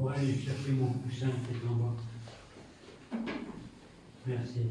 pour aller chercher mon coussin qui est en bas. Merci.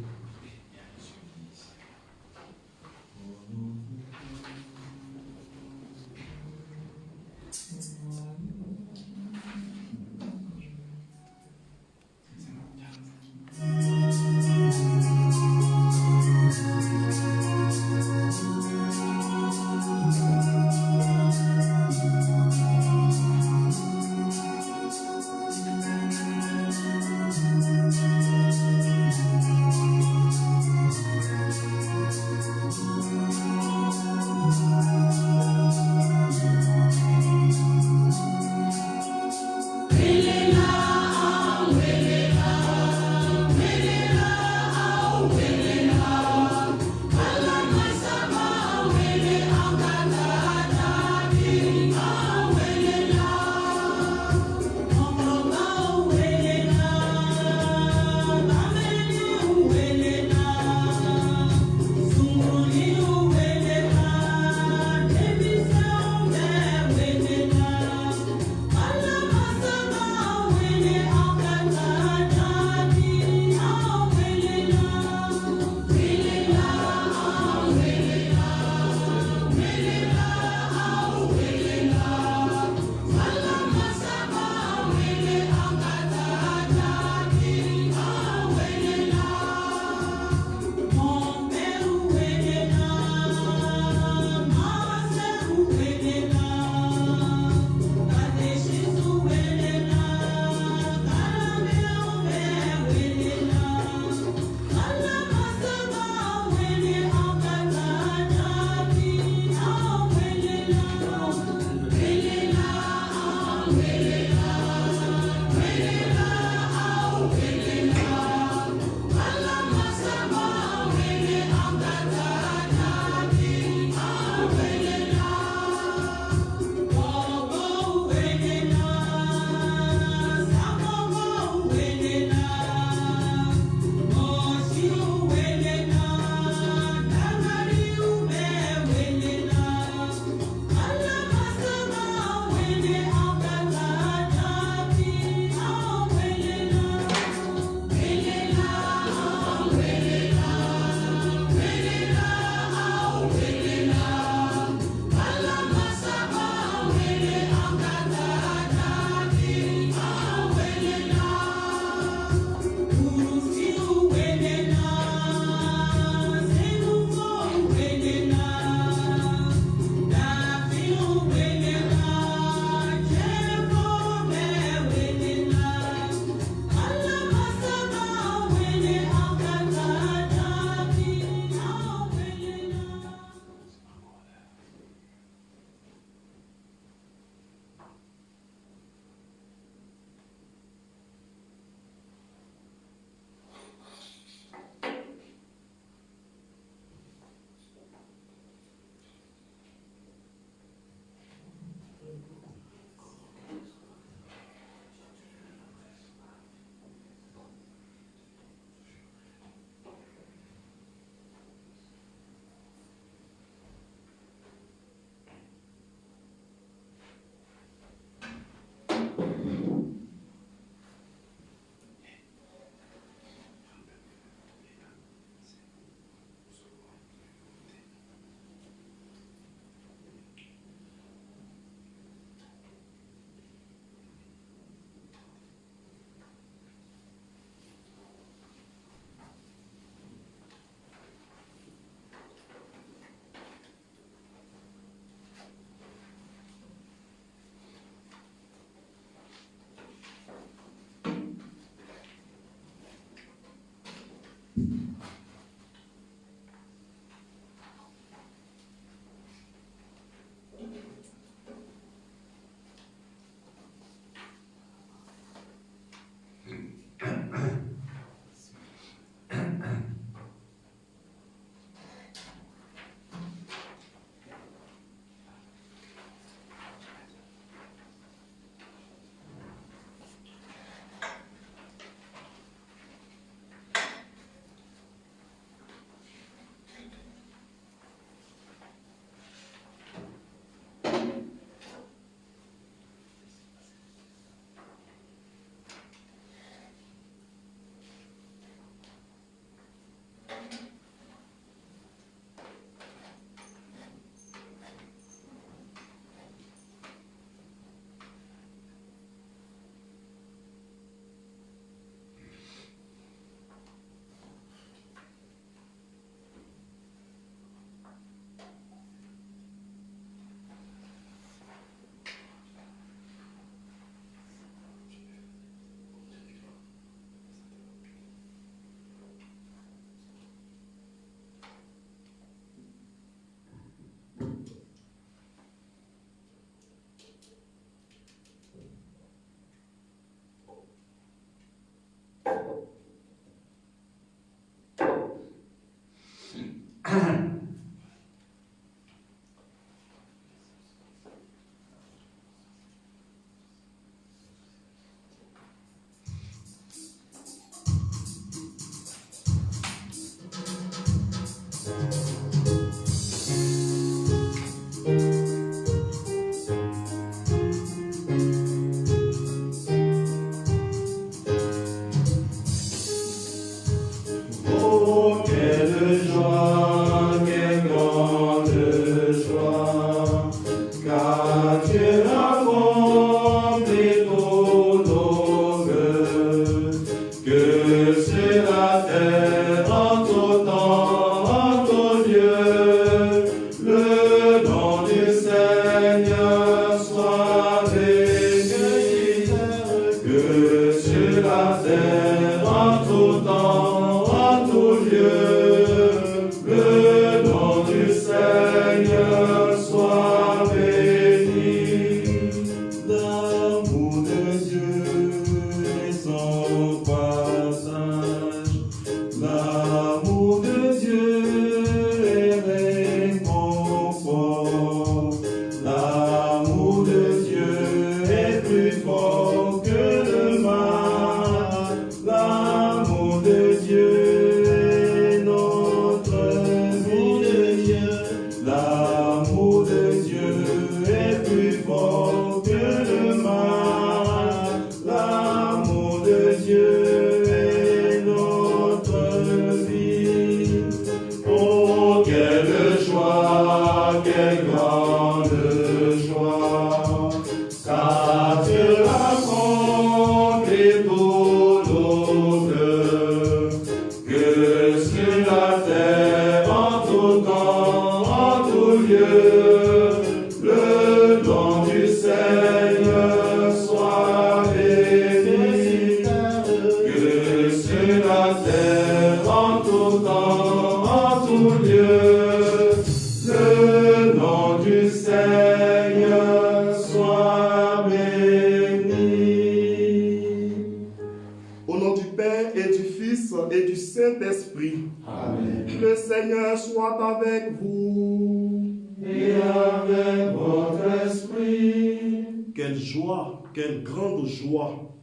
Quelle grande joie.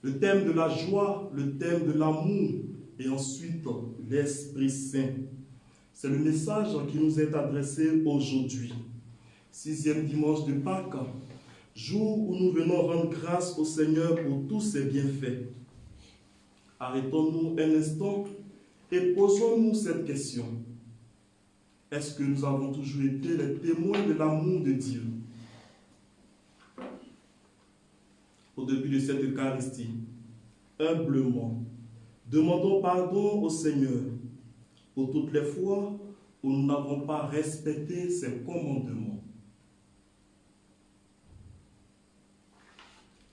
Le thème de la joie, le thème de l'amour et ensuite l'Esprit Saint. C'est le message qui nous est adressé aujourd'hui. 6e dimanche de Pâques, jour où nous venons rendre grâce au Seigneur pour tous ses bienfaits. Arrêtons-nous un instant et posons-nous cette question. Est-ce que nous avons toujours été les témoins de l'amour de Dieu? Au début de cette Eucharistie, humblement, demandons pardon au Seigneur pour toutes les fois où nous n'avons pas respecté ses commandements.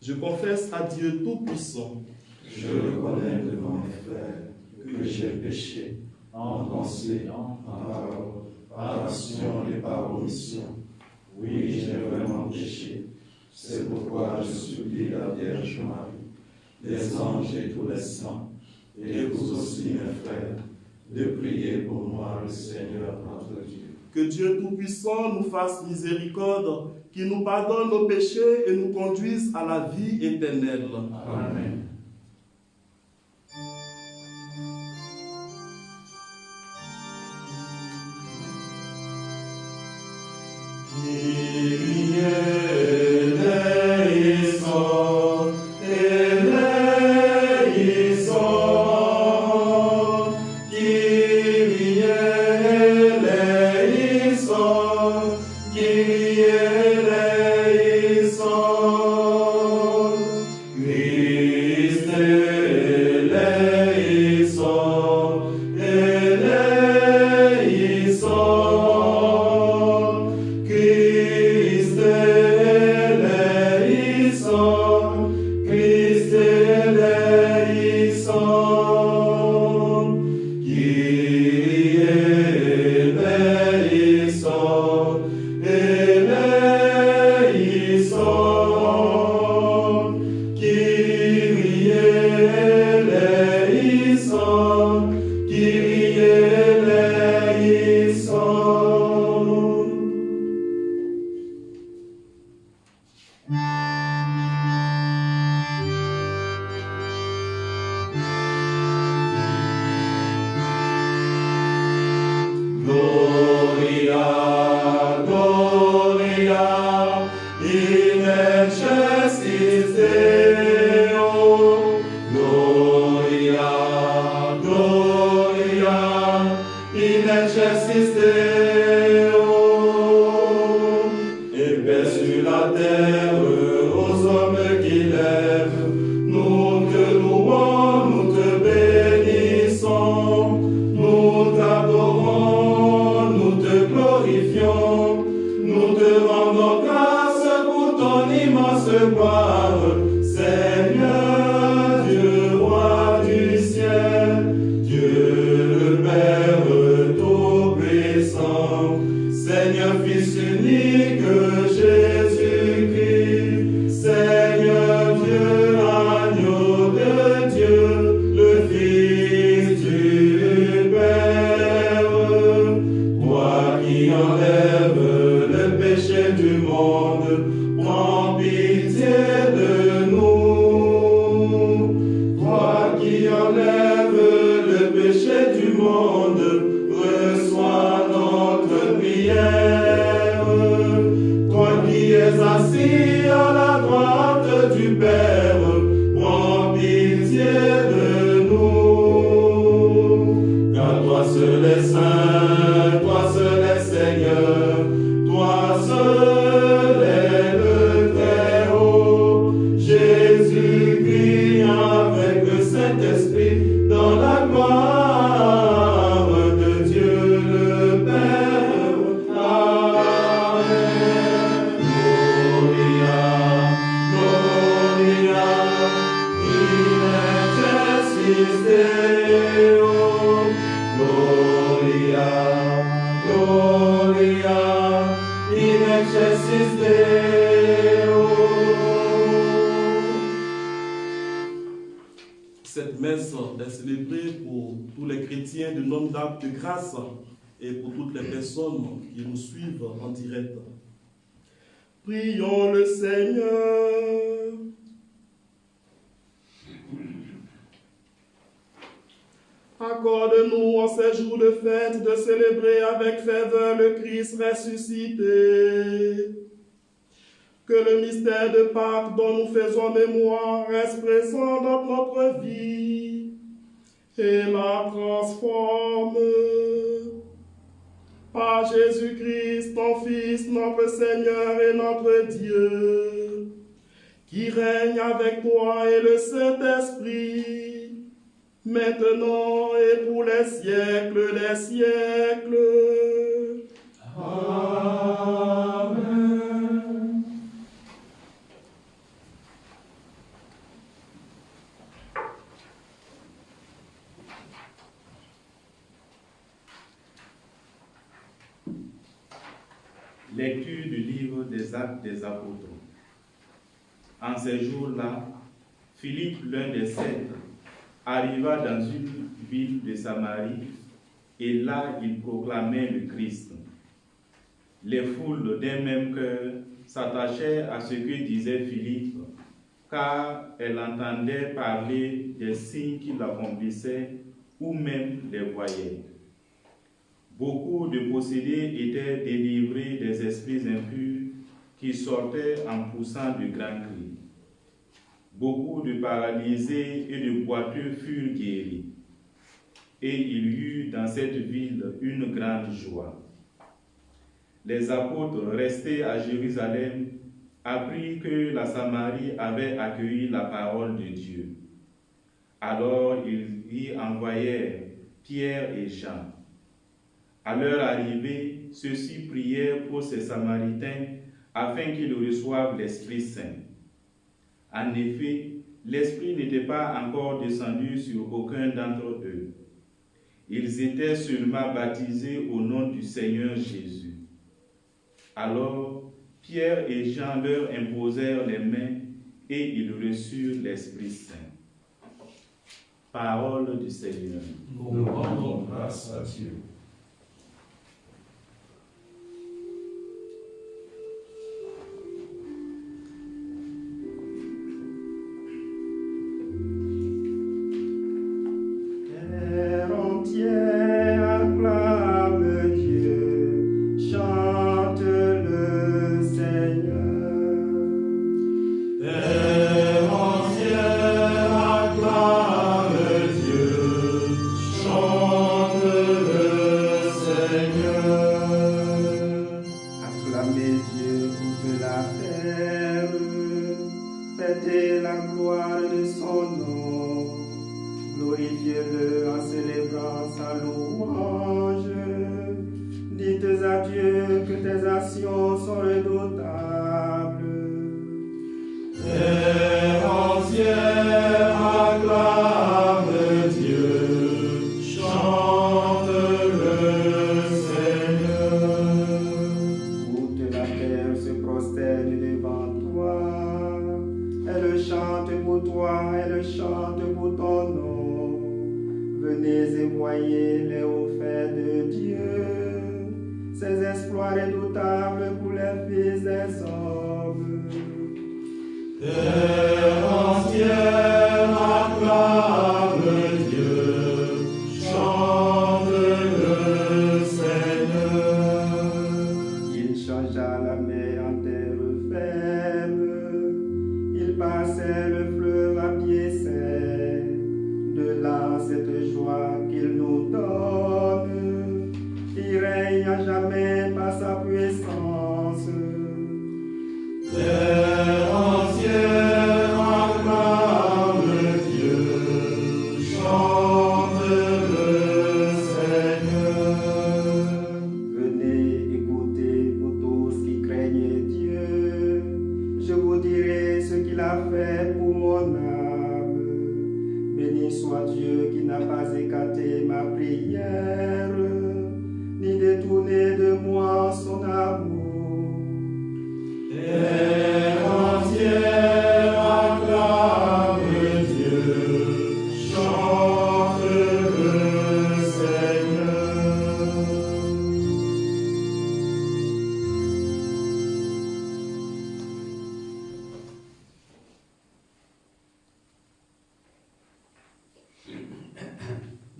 Je confesse à Dieu Tout-Puissant. Je reconnais devant mes frères que j'ai péché en pensée, en parole, par action et par omission. Oui, j'ai vraiment péché. C'est pourquoi je supplie la Vierge Marie, les anges et tous les saints, et vous aussi mes frères, de prier pour moi le Seigneur notre Dieu. Que Dieu Tout-Puissant nous fasse miséricorde, qu'il nous pardonne nos péchés et nous conduise à la vie éternelle. Amen. Eleison, messe est célébrée pour tous les chrétiens du nom d'acte de grâce et pour toutes les personnes qui nous suivent en direct. Prions le Seigneur. Accorde-nous en ces jours de fête de célébrer avec ferveur le Christ ressuscité. Que le mystère de Pâques dont nous faisons mémoire reste présent dans notre vie et la transforme. Par Jésus-Christ, ton Fils, notre Seigneur et notre Dieu, qui règne avec toi et le Saint-Esprit, maintenant et pour les siècles des siècles. Amen. Lecture du livre des Actes des Apôtres. En ces jours-là, Philippe, l'un des 7, arriva dans une ville de Samarie, et là il proclamait le Christ. Les foules d'un même cœur s'attachaient à ce que disait Philippe, car elles entendaient parler des signes qu'il accomplissait ou même les voyaient. Beaucoup de possédés étaient délivrés des esprits impurs qui sortaient en poussant de grands cris. Beaucoup de paralysés et de boiteux furent guéris. Et il y eut dans cette ville une grande joie. Les apôtres restés à Jérusalem apprirent que la Samarie avait accueilli la parole de Dieu. Alors ils y envoyèrent Pierre et Jean. À leur arrivée, ceux-ci prièrent pour ces Samaritains afin qu'ils reçoivent l'Esprit Saint. En effet, l'Esprit n'était pas encore descendu sur aucun d'entre eux. Ils étaient seulement baptisés au nom du Seigneur Jésus. Alors, Pierre et Jean leur imposèrent les mains et ils reçurent l'Esprit Saint. Parole du Seigneur. Nous rendons grâce à Dieu. Chante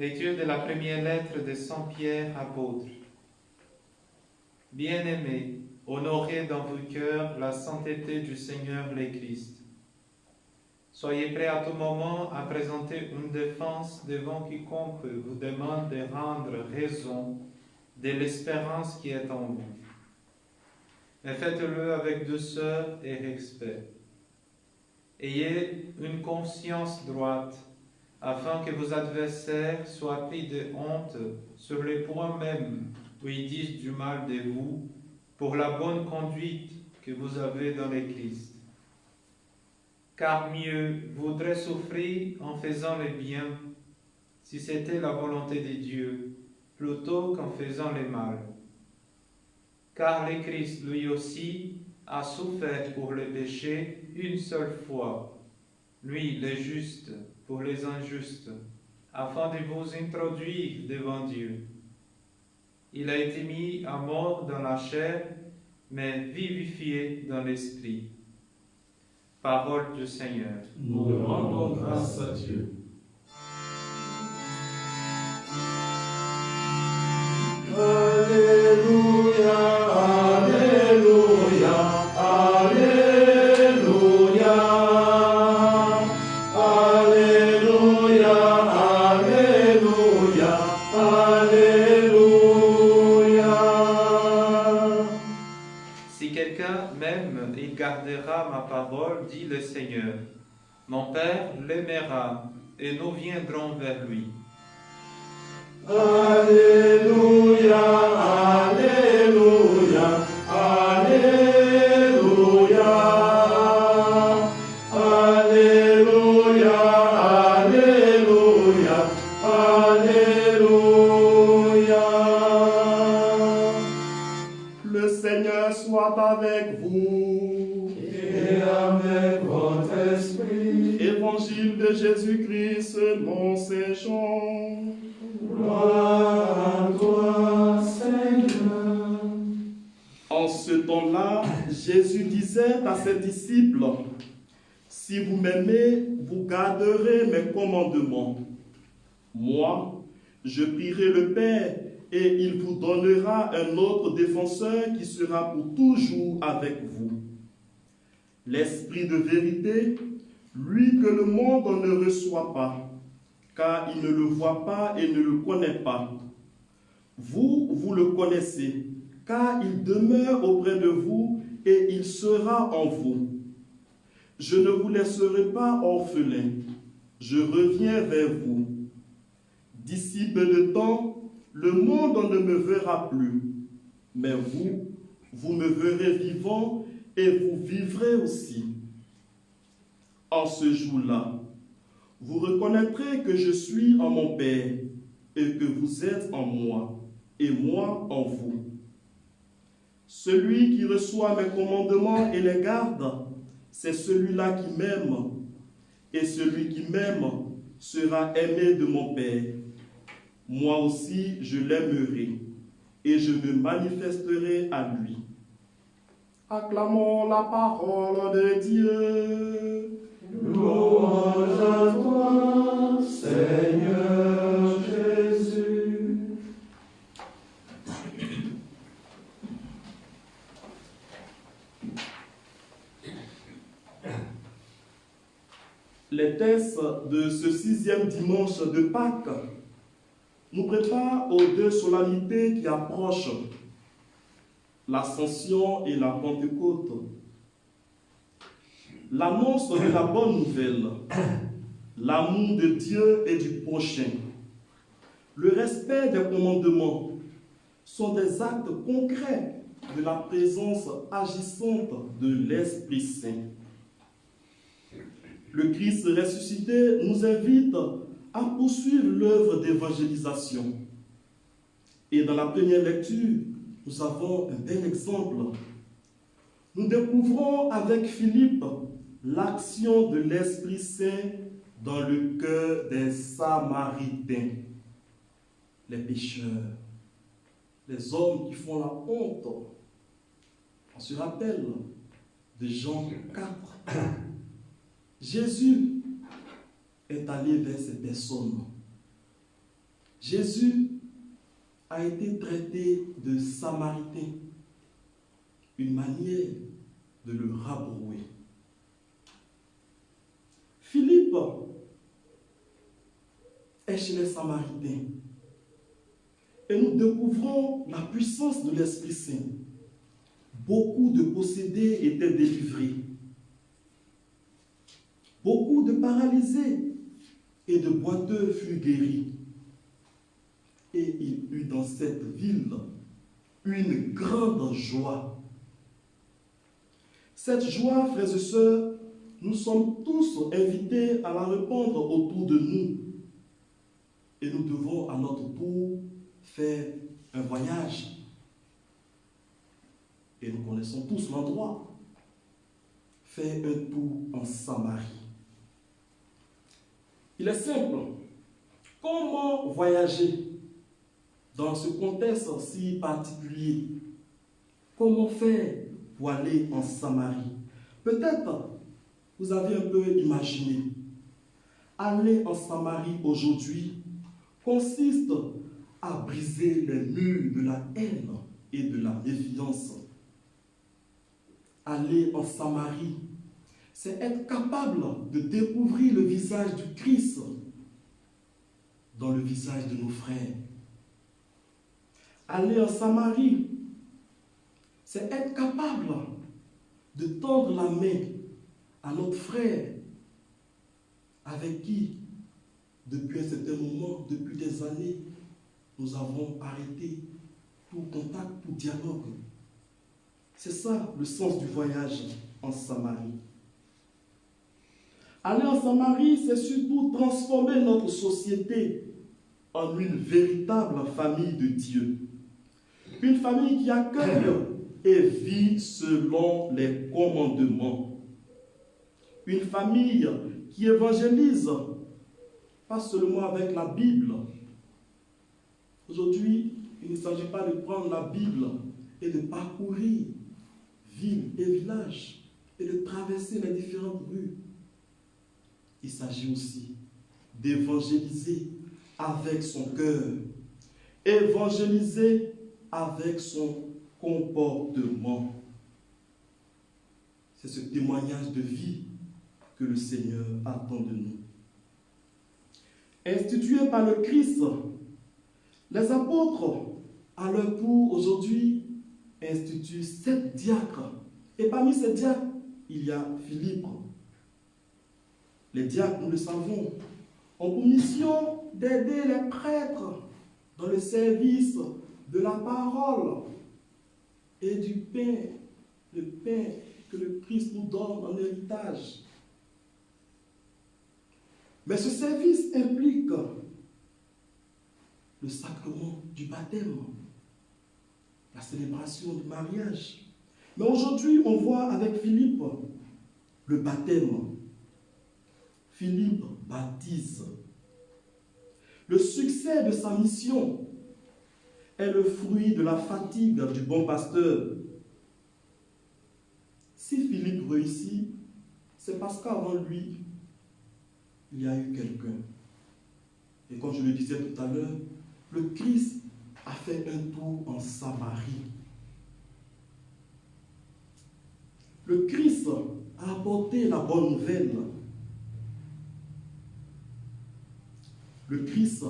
Lecture de la première lettre de Saint Pierre, apôtre. Bien-aimés, honorez dans vos cœurs la sainteté du Seigneur le Christ. Soyez prêts à tout moment à présenter une défense devant quiconque vous demande de rendre raison de l'espérance qui est en vous. Mais faites-le avec douceur et respect. Ayez une conscience droite, afin que vos adversaires soient pris de honte sur les points mêmes où ils disent du mal de vous, pour la bonne conduite que vous avez dans le Christ. Car mieux vaudrait souffrir en faisant le bien, si c'était la volonté de Dieu, plutôt qu'en faisant le mal. Car le Christ, lui aussi, a souffert pour les péchés une seule fois, lui, le juste, pour les injustes, afin de vous introduire devant Dieu. Il a été mis à mort dans la chair, mais vivifié dans l'esprit. Parole du Seigneur. Nous rendons grâce à Dieu. Alléluia, Alléluia, Alléluia, Alléluia, Alléluia, Alléluia. Si quelqu'un m'aime, il gardera ma parole, dit le Seigneur. Mon Père l'aimera, et nous viendrons vers lui. Alléluia, Alléluia, Alléluia, Alléluia, Alléluia, Alléluia. Le Seigneur soit avec vous. Et avec votre esprit, Évangile de Jésus-Christ selon Saint Jean. gloire à toi, Seigneur. En ce temps-là, Jésus disait à ses disciples, « Si vous m'aimez, vous garderez mes commandements. Moi, je prierai le Père, et il vous donnera un autre défenseur qui sera pour toujours avec vous. L'Esprit de vérité, lui que le monde ne reçoit pas, car il ne le voit pas et ne le connaît pas. Vous, vous le connaissez, car il demeure auprès de vous et il sera en vous. Je ne vous laisserai pas orphelins, je reviens vers vous. D'ici peu de temps, le monde ne me verra plus, mais vous, vous me verrez vivant et vous vivrez aussi. En ce jour-là, vous reconnaîtrez que je suis en mon Père et que vous êtes en moi et moi en vous. Celui qui reçoit mes commandements et les garde, c'est celui-là qui m'aime, et celui qui m'aime sera aimé de mon Père. Moi aussi, je l'aimerai, et je me manifesterai à lui. Acclamons la parole de Dieu. Louange à toi, Seigneur Jésus. Les textes de ce 6e dimanche de Pâques nous préparent aux deux solennités qui approchent, l'Ascension et la Pentecôte. L'annonce de la bonne nouvelle, l'amour de Dieu et du prochain, le respect des commandements sont des actes concrets de la présence agissante de l'Esprit Saint. Le Christ ressuscité nous invite à poursuivre l'œuvre d'évangélisation. Et dans la première lecture, nous avons un bel exemple. Nous découvrons avec Philippe l'action de l'Esprit Saint dans le cœur des Samaritains, les pécheurs, les hommes qui font la honte. On se rappelle de Jean 4. Jésus est allé vers ces personnes Jésus a été traité de Samaritain, une manière de le rabrouer. Philippe est chez les Samaritains et nous découvrons la puissance de l'Esprit Saint. Beaucoup de possédés étaient délivrés. Beaucoup de paralysés et de boiteux furent guéris. Et il eut dans cette ville une grande joie. Cette joie, frères et sœurs, nous sommes tous invités à la répandre autour de nous. Et nous devons à notre tour faire un voyage. Et nous connaissons tous l'endroit. Faire un tour en Samarie. Il est simple. Comment voyager dans ce contexte si particulier? Comment faire pour aller en Samarie? Peut-être vous avez un peu imaginé. Aller en Samarie aujourd'hui consiste à briser les murs de la haine et de la méfiance. Aller en Samarie, c'est être capable de découvrir le visage du Christ dans le visage de nos frères. Aller en Samarie, c'est être capable de tendre la main à notre frère avec qui, depuis un certain moment, depuis des années, nous avons arrêté tout contact, tout dialogue. C'est ça le sens du voyage en Samarie. Aller en Samarie, c'est surtout transformer notre société en une véritable famille de Dieu. Une famille qui accueille et vit selon les commandements. Une famille qui évangélise, pas seulement avec la Bible. Aujourd'hui, il ne s'agit pas de prendre la Bible et de parcourir villes et villages et de traverser les différentes rues. Il s'agit aussi d'évangéliser avec son cœur, évangéliser avec son comportement. C'est ce témoignage de vie que le Seigneur attend de nous. Institués par le Christ, les apôtres, à leur tour aujourd'hui, instituent 7 diacres. Et parmi ces diacres, il y a Philippe. Les diacres, nous le savons, ont pour mission d'aider les prêtres dans le service de la parole et du pain, le pain que le Christ nous donne en héritage. Mais ce service implique le sacrement du baptême, la célébration du mariage. Mais aujourd'hui, on voit avec Philippe le baptême. Philippe baptise. Le succès de sa mission est le fruit de la fatigue du bon pasteur. Si Philippe réussit, c'est parce qu'avant lui, il y a eu quelqu'un. Et comme je le disais tout à l'heure, le Christ a fait un tour en Samarie. Le Christ a apporté la bonne nouvelle. Le Christ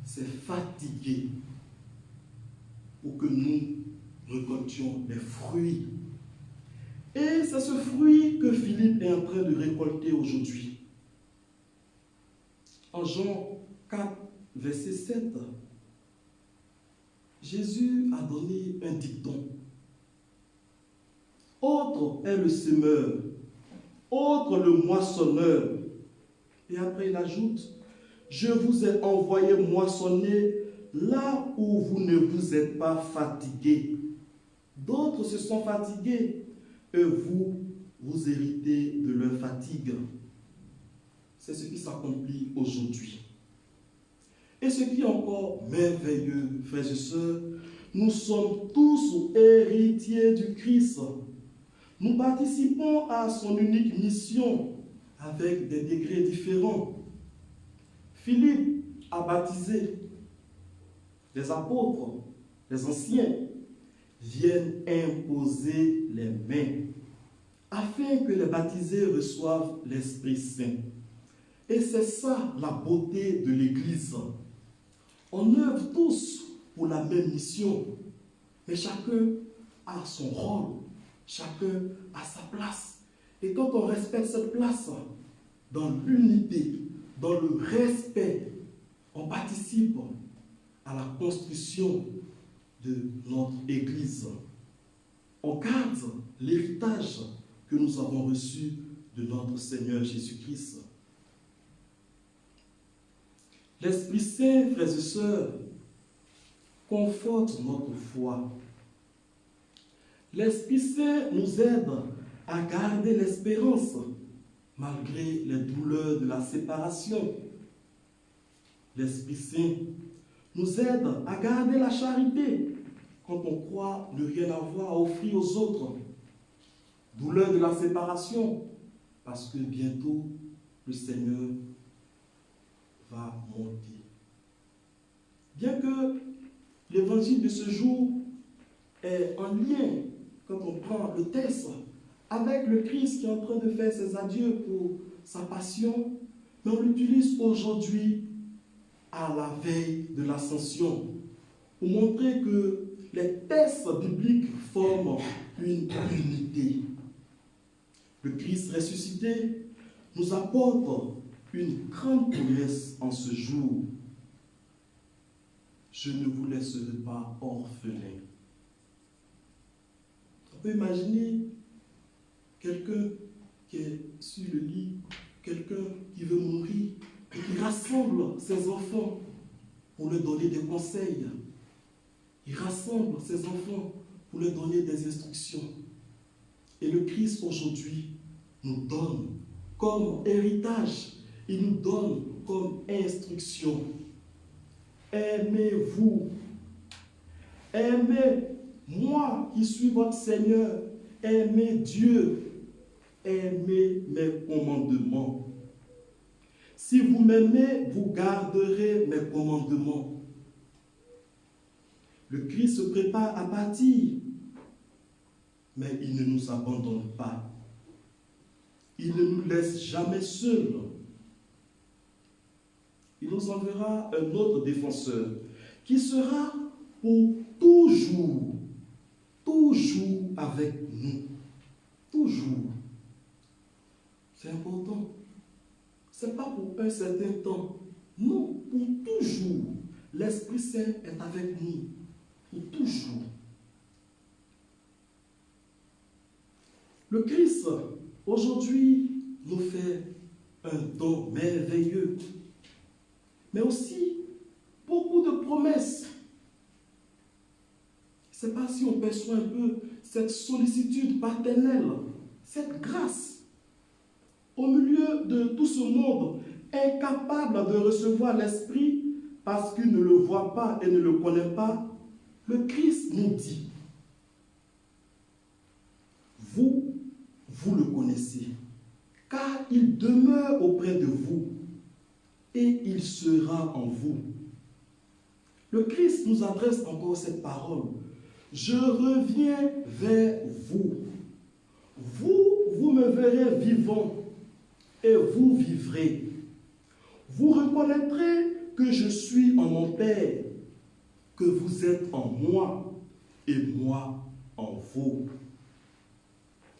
s'est fatigué pour que nous récoltions les fruits. Et c'est ce fruit que Philippe est en train de récolter aujourd'hui. En Jean 4, verset 7, Jésus a donné un dicton. Autre est le semeur, autre le moissonneur. Et après il ajoute, je vous ai envoyé moissonner là où vous ne vous êtes pas fatigués. D'autres se sont fatigués et vous, vous héritez de leur fatigue. C'est ce qui s'accomplit aujourd'hui. Et ce qui est encore merveilleux, frères et sœurs, nous sommes tous héritiers du Christ. Nous participons à son unique mission avec des degrés différents. Philippe a baptisé, les apôtres, les anciens, viennent imposer les mains afin que les baptisés reçoivent l'Esprit Saint. Et c'est ça la beauté de l'Église. On œuvre tous pour la même mission, mais chacun a son rôle, chacun a sa place. Et quand on respecte cette place, dans l'unité, dans le respect, on participe à la construction de notre Église. On garde l'héritage que nous avons reçu de notre Seigneur Jésus-Christ. L'Esprit Saint, frères et sœurs, conforte notre foi. L'Esprit Saint nous aide à garder l'espérance malgré les douleurs de la séparation. L'Esprit Saint nous aide à garder la charité quand on croit ne rien avoir à offrir aux autres. Douleur de la séparation, parce que bientôt le Seigneur va monter. Bien que l'évangile de ce jour est en lien, quand on prend le texte, avec le Christ qui est en train de faire ses adieux pour sa passion, mais on l'utilise aujourd'hui à la veille de l'ascension, pour montrer que les textes bibliques forment une unité. Le Christ ressuscité nous apporte une grande promesse en ce jour. Je ne vous laisserai pas orphelin. On peut imaginer quelqu'un qui est sur le lit, quelqu'un qui veut mourir, et qui rassemble ses enfants pour leur donner des conseils. Il rassemble ses enfants pour leur donner des instructions. Et le Christ aujourd'hui nous donne comme héritage, il nous donne comme instruction. Aimez-vous. Aimez moi qui suis votre Seigneur. Aimez Dieu. Aimez mes commandements. Si vous m'aimez, vous garderez mes commandements. Le Christ se prépare à partir, mais il ne nous abandonne pas. Il ne nous laisse jamais seuls. Il nous enverra un autre défenseur qui sera pour toujours, toujours avec nous. Toujours. C'est important. Ce n'est pas pour un certain temps. Non, pour toujours. L'Esprit Saint est avec nous. Pour toujours. Le Christ, aujourd'hui, nous fait un don merveilleux. Mais aussi, beaucoup de promesses. Je ne sais pas si on perçoit un peu cette sollicitude paternelle, cette grâce. Au milieu de tout ce monde, incapable de recevoir l'Esprit parce qu'il ne le voit pas et ne le connaît pas, le Christ nous dit, vous le connaissez, car il demeure auprès de vous et il sera en vous. Le Christ nous adresse encore cette parole. Je reviens vers vous. Vous me verrez vivant et vous vivrez. Vous reconnaîtrez que je suis en mon Père, que vous êtes en moi et moi en vous.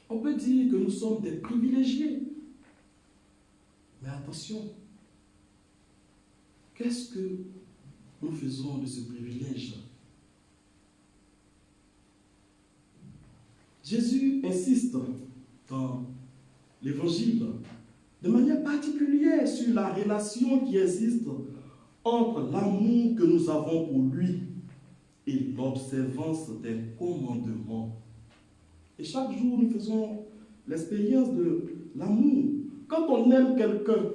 On peut dire que nous sommes des privilégiés. Mais attention, qu'est-ce que nous faisons de ce privilège? Jésus insiste dans l'Évangile de manière particulière sur la relation qui existe entre l'amour que nous avons pour lui et l'observance des commandements. Et chaque jour, nous faisons l'expérience de l'amour. Quand on aime quelqu'un,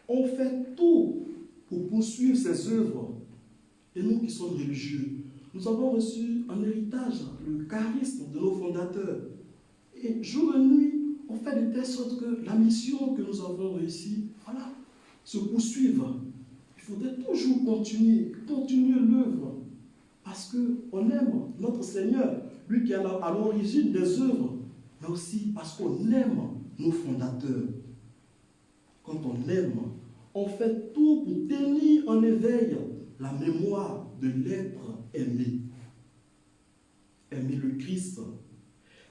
on fait tout pour poursuivre ses œuvres. Et nous qui sommes religieux, nous avons reçu en héritage le charisme de nos fondateurs. Et jour et nuit, on fait de telle sorte que la mission que nous avons réussi, se poursuive. Il faudrait toujours continuer l'œuvre. parce qu'on aime notre Seigneur, lui qui est à l'origine des œuvres, mais aussi parce qu'on aime nos fondateurs. Quand on aime, on fait tout pour tenir en éveil la mémoire de l'être aimé. Aimer le Christ,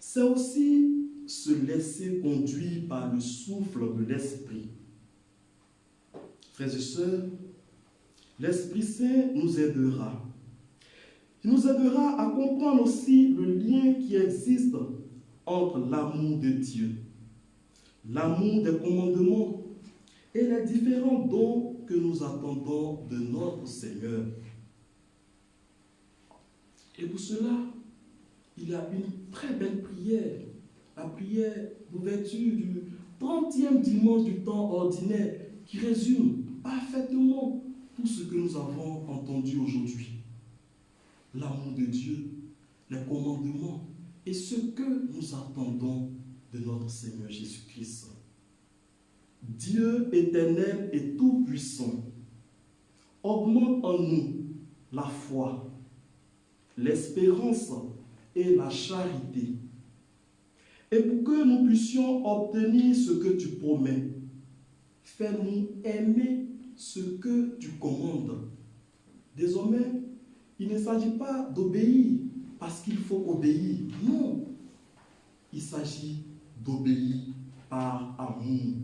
c'est aussi se laisser conduire par le souffle de l'Esprit. Frères et sœurs, l'Esprit Saint nous aidera. Il nous aidera à comprendre aussi le lien qui existe entre l'amour de Dieu, l'amour des commandements et les différents dons que nous attendons de notre Seigneur. Et pour cela, il y a une très belle prière, la prière d'ouverture du 30e dimanche du temps ordinaire, qui résume parfaitement tout ce que nous avons entendu aujourd'hui. L'amour de Dieu, les commandements et ce que nous attendons de notre Seigneur Jésus-Christ. Dieu éternel et tout-puissant augmente en nous la foi, l'espérance et la charité. Et pour que nous puissions obtenir ce que tu promets, fais-nous aimer ce que tu commandes. Désormais, il ne s'agit pas d'obéir parce qu'il faut obéir. Non. Il s'agit d'obéir par amour.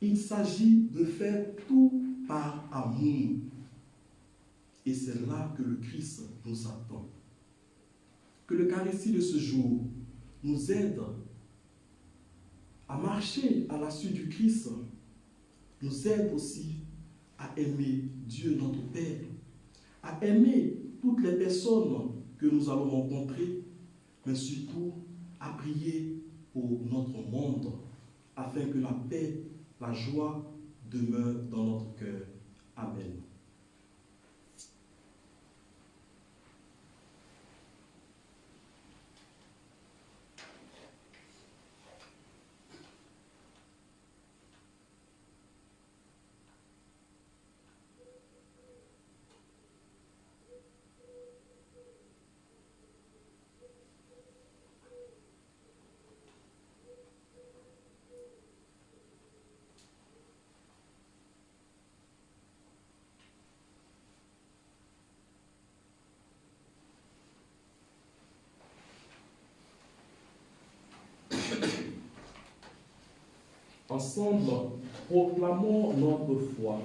Il s'agit de faire tout par amour. Et c'est là que le Christ nous attend. Que l'Eucharistie de ce jour nous aide à marcher à la suite du Christ, nous aide aussi à aimer Dieu notre Père, à aimer toutes les personnes que nous allons rencontrer, mais surtout à prier pour notre monde, afin que la paix, la joie demeure dans notre cœur. Amen. Ensemble, proclamons notre foi.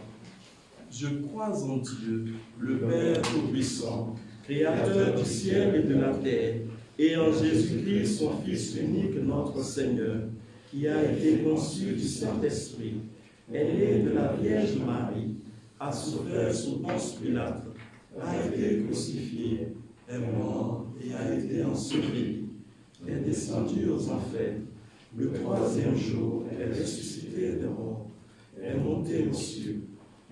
Je crois en Dieu, le Père Tout-Puissant, Créateur du ciel et de la terre, et en Jésus-Christ, son Fils unique, notre Seigneur, qui a été conçu du Saint-Esprit, est né de la Vierge Marie, a souffert sous Ponce Pilate, a été crucifié, est mort et a été enseveli, est descendu aux enfers. Le troisième jour est ressuscité des morts, est monté aux cieux,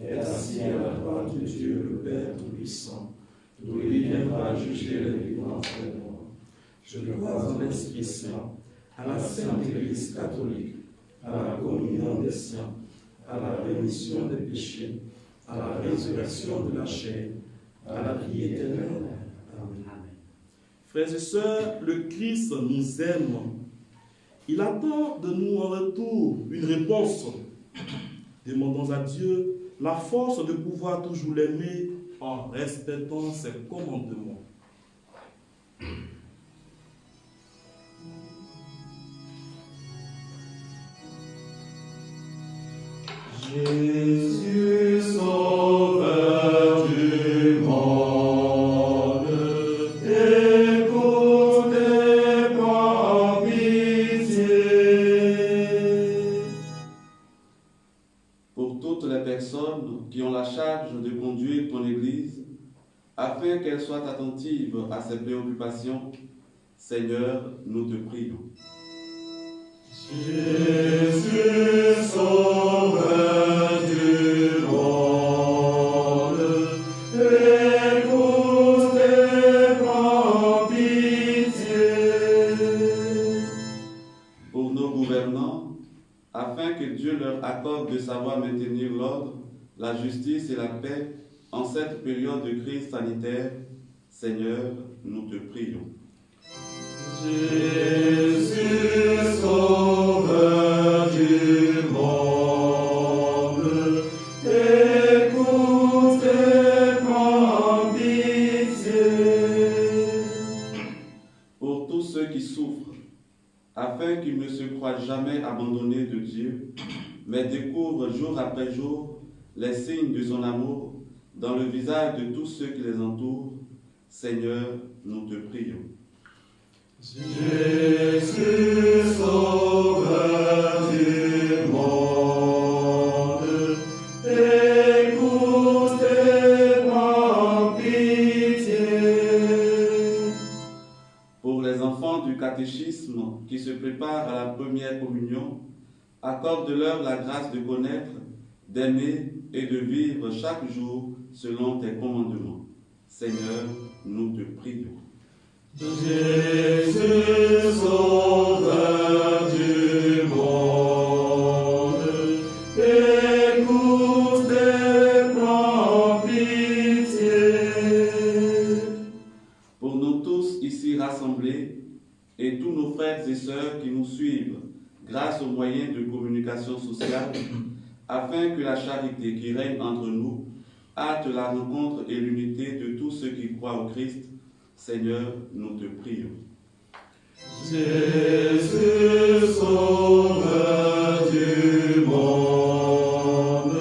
est assis à la droite de Dieu, le Père Tout-Puissant, d'où il viendra juger les vivants et les morts. Je crois en l'Esprit Saint, à la Sainte Église catholique, à la communion des saints, à la rémission des péchés, à la résurrection de la chair, à la vie éternelle. Amen. Frères et sœurs, le Christ nous aime. Il attend de nous en retour une réponse. Demandons à Dieu la force de pouvoir toujours l'aimer en respectant ses commandements. Jésus, sauveur du monde, écoute et prends pitié. Pour toutes les personnes qui ont la charge de conduire ton Église, afin qu'elles soient attentives à ses préoccupations, Seigneur, nous te prions. Jésus, sauveur du monde, écoute et prends pitié. Pour nos gouvernants, afin que Dieu leur accorde de savoir maintenir l'ordre, la justice et la paix en cette période de crise sanitaire, Seigneur, nous te prions. Jésus, sauveur du monde, écoute et prends pitié. Pour tous ceux qui souffrent, afin qu'ils ne se croient jamais abandonnés de Dieu, mais découvrent jour après jour les signes de son amour dans le visage de tous ceux qui les entourent, Seigneur, nous te prions. Jésus, sauveur du monde, écoute et prends pitié. Pour les enfants du catéchisme qui se préparent à la première communion, accorde-leur la grâce de connaître, d'aimer et de vivre chaque jour selon tes commandements. Seigneur, nous te prions. Jésus, sauveur du monde, écoute et prends pitié. Pour nous tous ici rassemblés et tous nos frères et sœurs qui nous suivent grâce aux moyens de communication sociale, afin que la charité qui règne entre nous hâte la rencontre et l'unité de tous ceux qui croient au Christ, Seigneur, nous te prions. Jésus, sauveur du monde,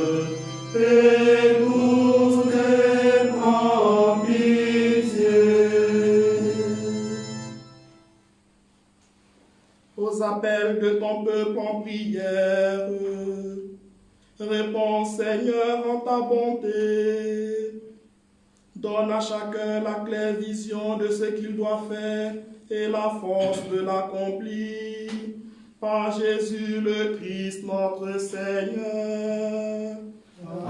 écoute et prends pitié. Aux appels de ton peuple en prière, réponds Seigneur en ta bonté. Donne à chacun la claire vision de ce qu'il doit faire et la force de l'accomplir. Par Jésus le Christ notre Seigneur. Amen.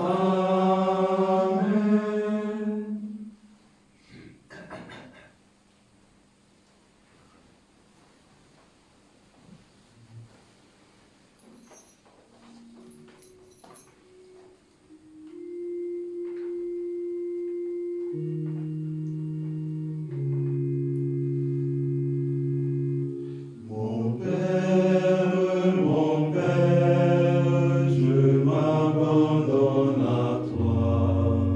Mon Père, je m'abandonne à toi.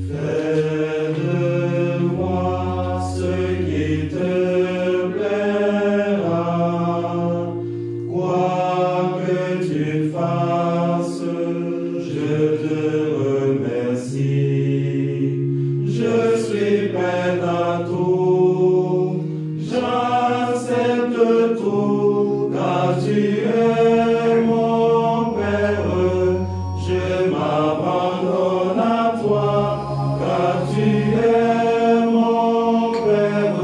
Fais de moi ce qui te plaira. Quoi que tu fasses, je te remercie. Je suis prêt à tout. J'accepte tout, car tu es mon Père. Je m'abandonne à toi, car tu es mon Père.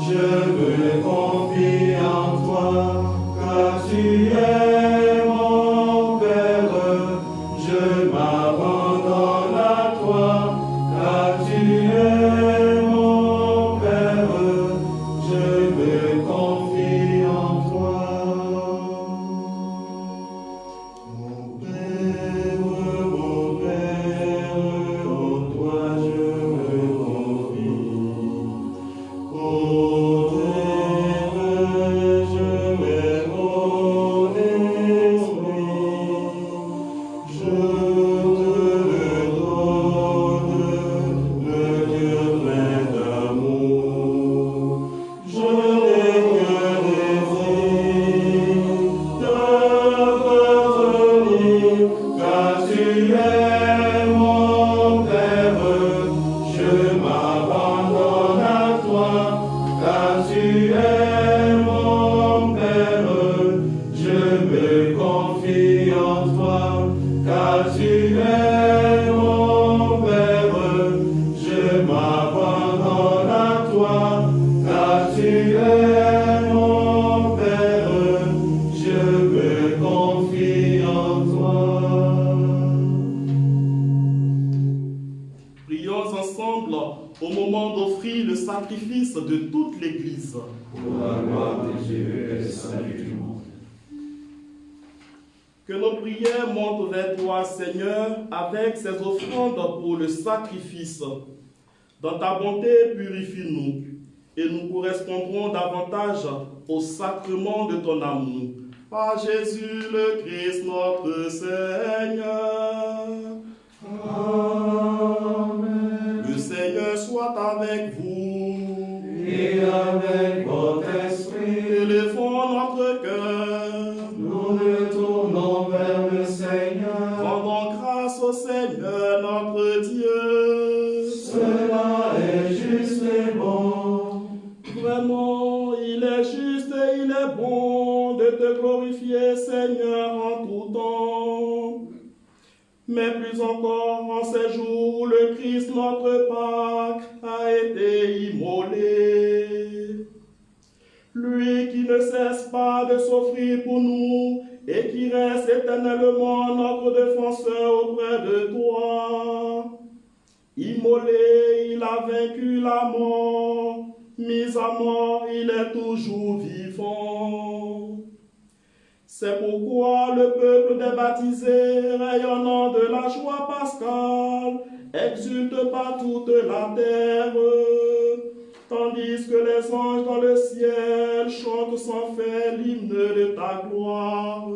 Je me confie en toi, car tu es mon Père. Je m'abandonne à toi, car tu es mon Père. Je me confie en toi. Mon Père, en toi je me confie. Ô Père, je mets mon esprit. Je te le donne, le cœur plein d'amour. Je n'ai que désir d'appartenir, car tu es mon Père. Je m'abandonne à toi, car tu es mon Père. Je me confie en toi, car tu es mon Père. Je m'abandonne à toi, car tu es mon Père. Je me confie en toi. Prions ensemble au moment d'offrir le sacrifice de toute l'Église. Pour la gloire de Dieu et le salut du monde. Que nos prières montent vers toi, Seigneur, avec ces offrandes pour le sacrifice. Dans ta bonté, purifie-nous et nous correspondrons davantage au sacrement de ton amour. Par Jésus le Christ, notre Seigneur. Amen. Le Seigneur soit avec vous. Et avec votre esprit, Élevons notre cœur. nous nous tournons vers le Seigneur. Rendons grâce au Seigneur notre Dieu. Cela est juste et bon. Vraiment, il est juste et il est bon de te glorifier, Seigneur, en tout temps. Mais plus encore en ces jours où le Christ, notre Pâque, a été immolé. Lui qui ne cesse pas de s'offrir pour nous et qui reste éternellement notre défenseur auprès de toi. Immolé, il a vaincu la mort. Mis à mort, il est toujours vivant. C'est pourquoi le peuple des baptisés, rayonnant de la joie pascale, exulte par toute la terre, tandis que les anges dans le ciel chantent sans fin l'hymne de ta gloire.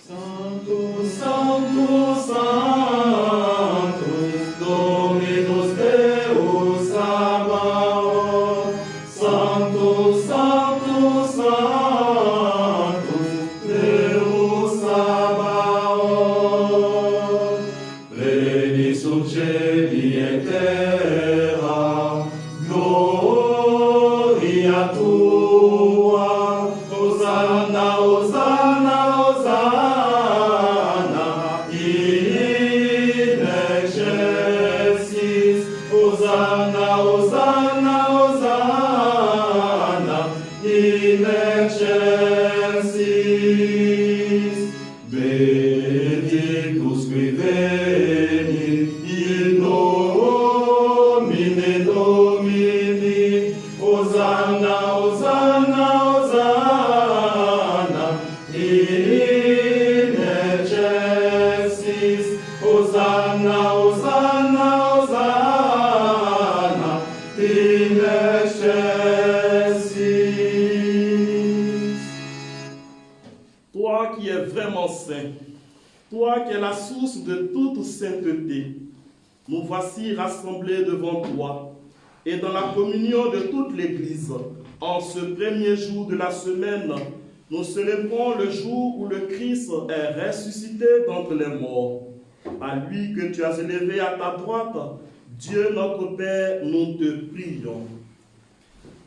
Sanctus, Sanctus, Sanctus, Dominus Deus Sabaoth. Sanctus, Sanctus, Sanctus, Deus Sabaoth. Pleni sunt cieli et terra, gloria tua. Hosanna, Hosanna, Hosanna, in excelsis. Hosanna, Hosanna, Hosanna, in excelsis. Benedictus qui venit in nomine Domini. Hosanna, Hosanna, Hosanna, in excelsis. Hosanna, Hosanna, Hosanna, in excelsis. Toi qui es vraiment saint, toi qui es la source de toute sainteté, nous voici rassemblés devant toi et dans la communion de toute l'Église. En ce premier jour de la semaine, nous célébrons le jour où le Christ est ressuscité d'entre les morts. À lui que tu as élevé à ta droite, Dieu notre Père, nous te prions.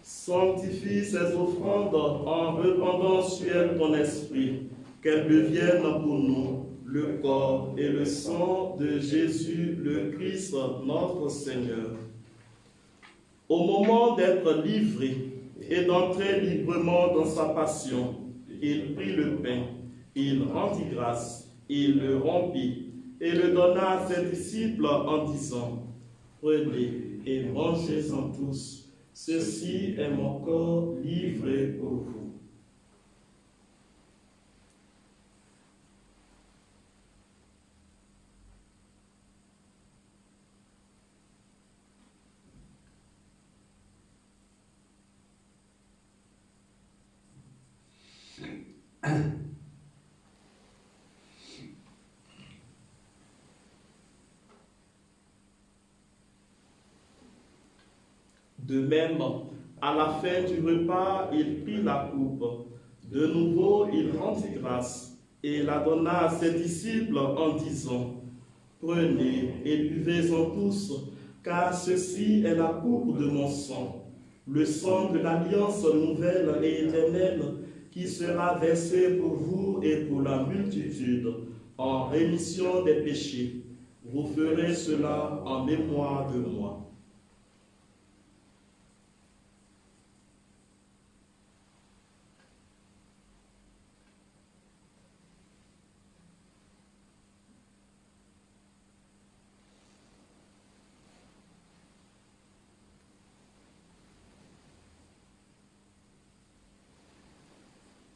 Sanctifie ces offrandes en répandant sur elles ton esprit, qu'elles deviennent pour nous le corps et le sang de Jésus le Christ, notre Seigneur. Au moment d'être livré et d'entrer librement dans sa passion, il prit le pain, il rendit grâce, il le rompit et le donna à ses disciples en disant: Prenez et mangez-en tous, ceci est mon corps livré pour vous. De même, à la fin du repas, il prit la coupe. De nouveau, il rendit grâce et la donna à ses disciples en disant: Prenez et buvez-en tous, car ceci est la coupe de mon sang, le sang de l'alliance nouvelle et éternelle qui sera versé pour vous et pour la multitude en rémission des péchés. Vous ferez cela en mémoire de moi.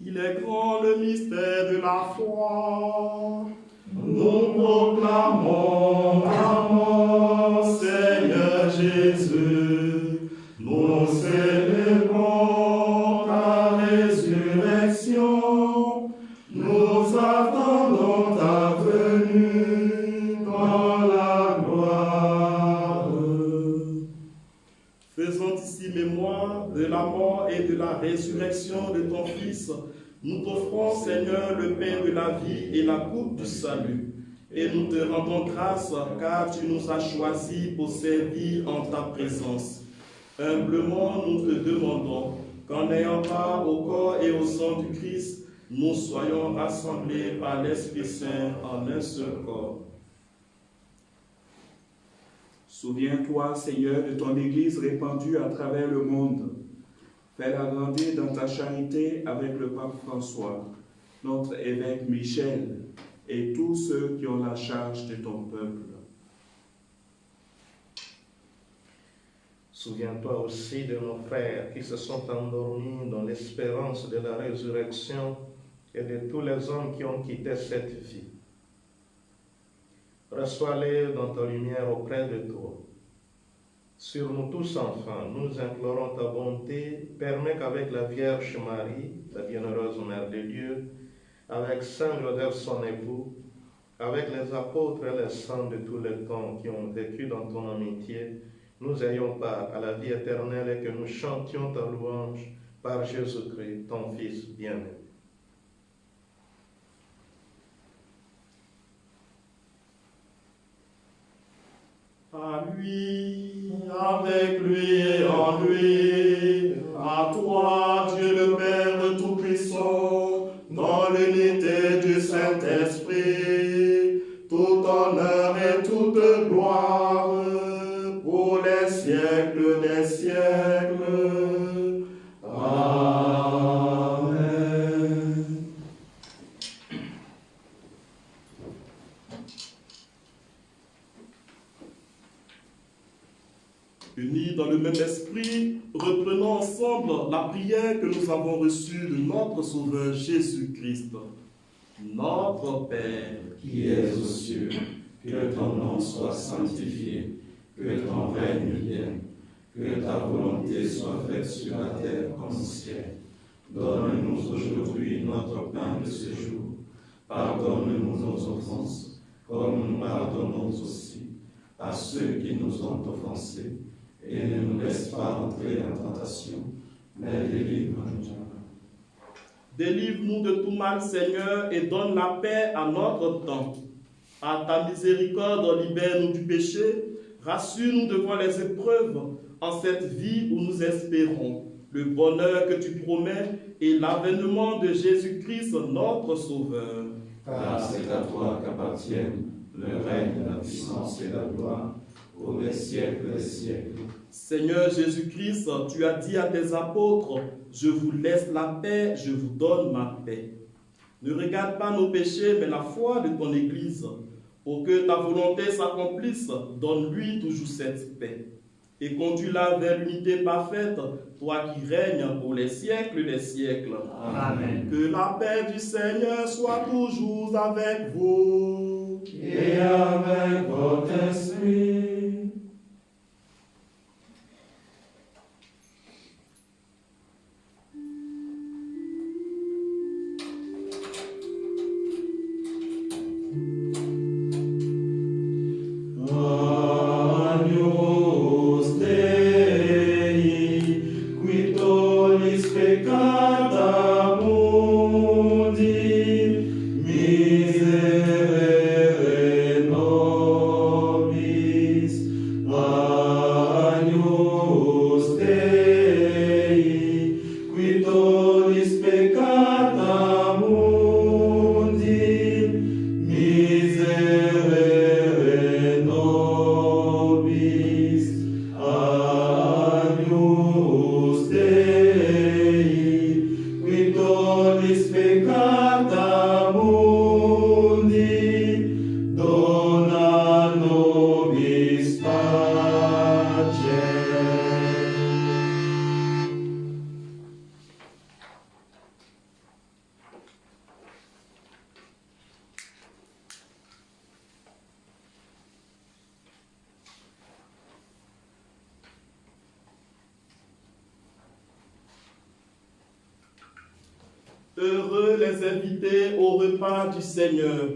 Il est grand le mystère de la foi. Nous proclamons ta mort, Seigneur Jésus. Nous célébrons ta résurrection. Nous attendons ta venue dans la gloire. Faisons ici mémoire de la mort et de la résurrection de ton Fils, nous t'offrons, Seigneur, le pain de la vie et la coupe du salut. Et nous te rendons grâce car tu nous as choisis pour servir en ta présence. Humblement, nous te demandons qu'en ayant part au corps et au sang du Christ, nous soyons rassemblés par l'Esprit Saint en un seul corps. Souviens-toi, Seigneur, de ton Église répandue à travers le monde. Fais-la grandir dans ta charité avec le pape François, notre évêque Michel et tous ceux qui ont la charge de ton peuple. Souviens-toi aussi de nos frères qui se sont endormis dans l'espérance de la résurrection et de tous les hommes qui ont quitté cette vie. Reçois-les dans ta lumière auprès de toi. Sur nous tous, enfin, nous implorons ta bonté. Permets qu'avec la Vierge Marie, la bienheureuse Mère de Dieu, avec Saint Joseph son époux, avec les apôtres et les saints de tous les temps qui ont vécu dans ton amitié, nous ayons part à la vie éternelle et que nous chantions ta louange par Jésus-Christ, ton Fils bien-aimé. À lui, avec lui et en lui, à toi, Dieu le Père Tout-Puissant, dans l'unité du Saint-Esprit, tout honneur et toute gloire, pour les siècles des siècles. Amen. Unis dans le même esprit, reprenons ensemble la prière que nous avons reçue de notre Sauveur Jésus-Christ. Notre Père, Qui es aux cieux, que ton nom soit sanctifié, que ton règne vienne, que ta volonté soit faite sur la terre comme au ciel. Donne-nous aujourd'hui notre pain de ce jour. Pardonne-nous nos offenses, comme nous pardonnons aussi à ceux qui nous ont offensés. Et ne nous laisse pas entrer en tentation, mais délivre-nous du mal. délivre-nous de tout mal, Seigneur, et donne la paix à notre temps. À ta miséricorde, libère-nous du péché, rassure-nous devant les épreuves, en cette vie où nous espérons le bonheur que tu promets et l'avènement de Jésus-Christ, notre Sauveur. Car c'est à toi qu'appartiennent le règne, la puissance et la gloire, pour les siècles des siècles. Seigneur Jésus-Christ, tu as dit à tes apôtres, je vous laisse la paix, je vous donne ma paix. Ne regarde pas nos péchés, mais la foi de ton Église. Pour que ta volonté s'accomplisse, donne-lui toujours cette paix. Et conduis-la vers l'unité parfaite, toi qui règnes pour les siècles des siècles. Amen. Que la paix du Seigneur soit toujours avec vous. Et avec votre esprit. Agnus Dei, qui tollis peccata mundi, miserere nobis. Agnus Dei, qui tollis peccata mundi, miserere nobis. Agnus Dei, qui tollis peccata mundi, dona nobis pacem. Heureux les invités au repas du Seigneur.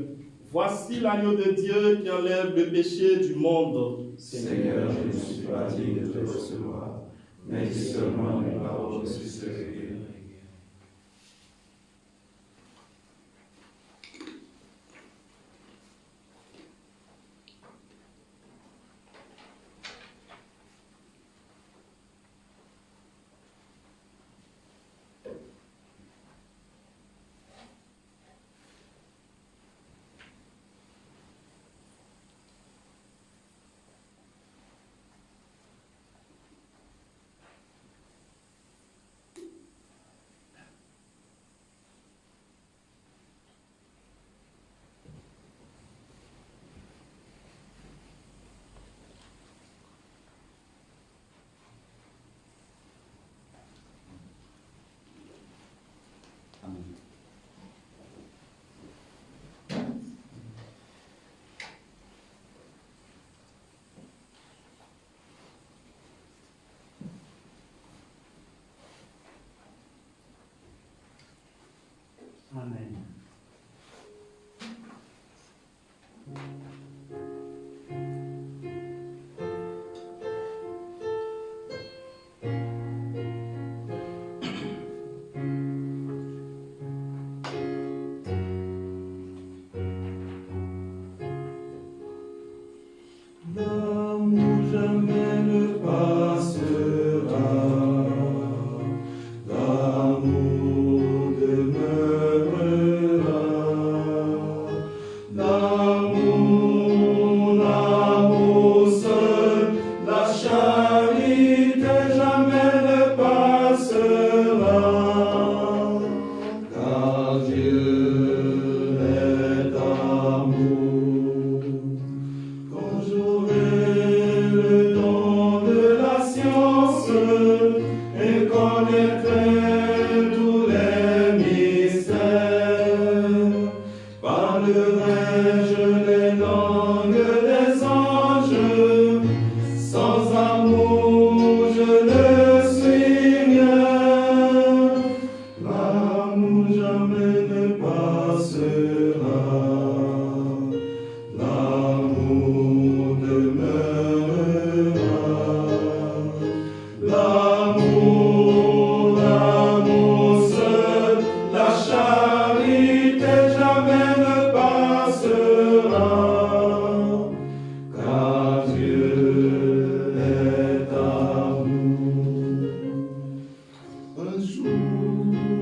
Voici l'agneau de Dieu qui enlève le péché du monde. Seigneur, je ne suis pas digne de te recevoir, mais dis seulement une parole, je serai guéri. Amen. L'amour jamais ne passera, l'amour demeurera. L'amour, l'amour seul, la charité jamais ne passera, car Dieu est amour. Quand j'aurai le don de la science et connaîtrai tous les mystères, parlerai-je les langues des anges, sans amour je ne suis rien. L'amour jamais ne passera, l'amour demeurera. L'amour, l'amour seul, la charité jamais ne passera, car Dieu est amour. Un jour,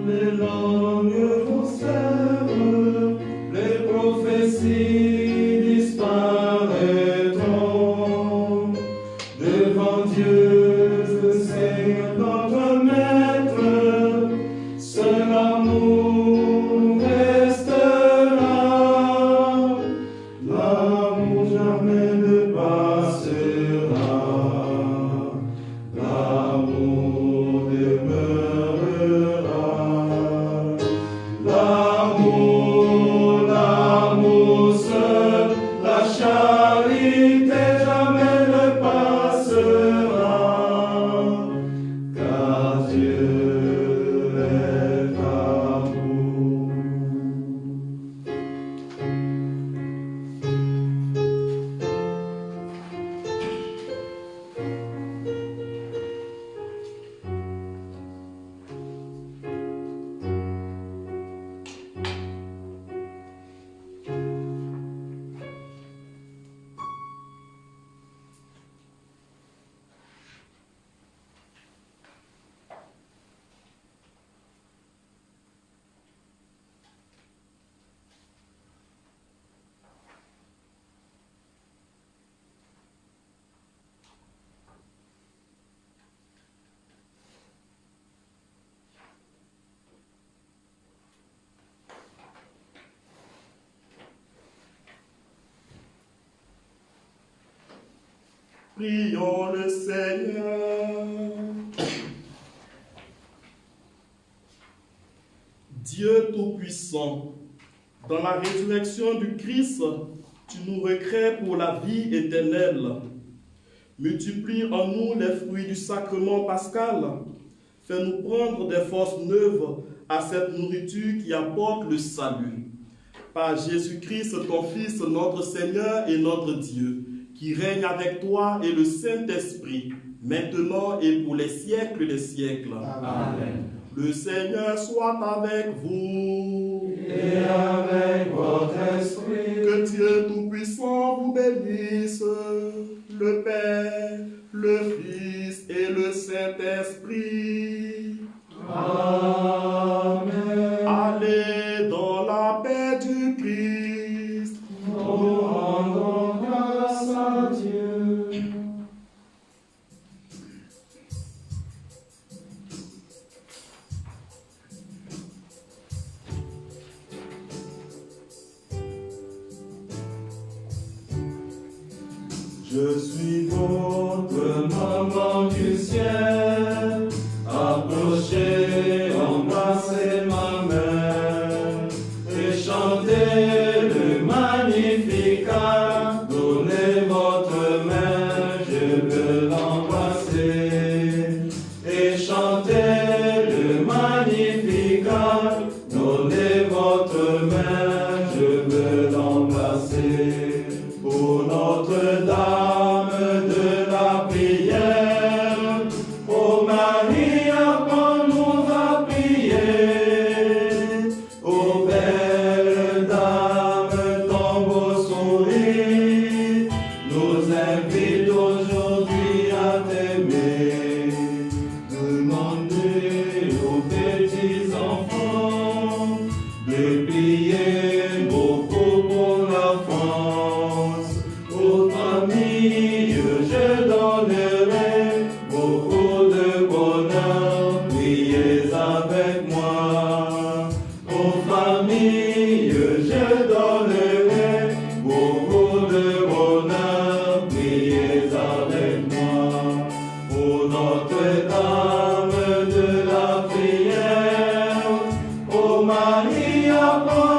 les langues vont s'aiment, les prophéties disparaîtront. Devant Dieu, le Seigneur notre Maître, seul amour restera. L'amour jamais ne passera, l'amour demeurera. L'amour, l'amour seul, la charité jamais ne passera, car Dieu est amour. Prions le Seigneur. Dieu Tout-Puissant, dans la résurrection du Christ, tu nous recrées pour la vie éternelle. Multiplie en nous les fruits du sacrement pascal. Fais-nous prendre des forces neuves à cette nourriture qui apporte le salut. Par Jésus-Christ, ton Fils, notre Seigneur et notre Dieu, qui règne avec toi et le Saint-Esprit, maintenant et pour les siècles des siècles. Amen. Le Seigneur soit avec vous. Et avec votre esprit. Que Dieu Tout-Puissant vous bénisse, le Père, le Fils et le Saint-Esprit. Amen. Allez dans la paix du Christ. Nous rendons grâce à Dieu. Je suis votre maman du ciel, approchez, embrassez ma main et chantez le Magnificat. Donnez votre main, je veux l'embrasser et chantez le Magnificat. Donnez votre main, je veux l'embrasser. Pour Notre-Dame de la prière, ô Marie, apprends-nous à prier. Ô belle dame, ton beau sourire nous invite aujourd'hui à t'aimer. Demandez aux petits enfants de prier beaucoup pour la France. Aux familles, je donnerai beaucoup de bonheur, priez avec moi. Aux familles, je donnerai beaucoup de bonheur, priez avec moi. Ô Notre-Dame de la prière, ô Marie, apprends